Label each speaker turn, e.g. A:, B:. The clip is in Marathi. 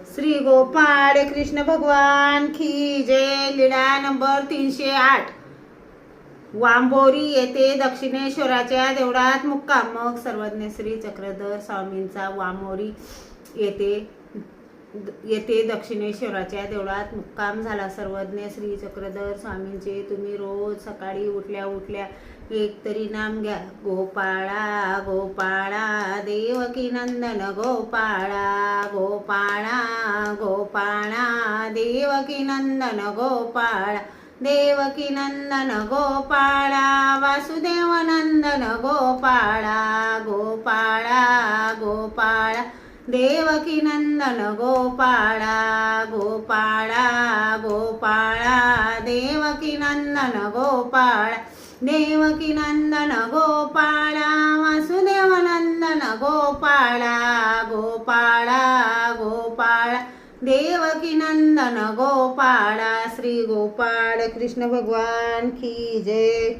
A: श्री गोपाळ कृष्ण भगवान की जय। लीला नंबर 308। वांबोरी येथे दक्षिणेश्वराच्या देवळात मुक्काम। मग सर्वज्ञ श्री चक्रधर स्वामींचा वांबोरी येथे दक्षिणेश्वराच्या देवळात मुक्काम झाला। सर्वज्ञ श्री चक्रधर स्वामींचे तुम्ही रोज सकाळी उठल्या उठल्या एक तरी नाम घ्या। गोपाळा गोपाळा देवकी नंदन गोपाळा गोपाळा गोपाळा देवकी नंदन गोपाळा देवकी नंदन गोपाळा वासुदेव नंदन गोपाळा गोपाळा गोपाळा देवकी नंदन गोपाळा गोपाळा गोपाळा देवकी नंदन गोपाळा देवकी नंदन गोपाळा वासुदेव नंदन गोपाळा गोपाळा गोपाळा देवकी नंदन गोपाळा। श्री गोपाळ कृष्ण भगवान की जय।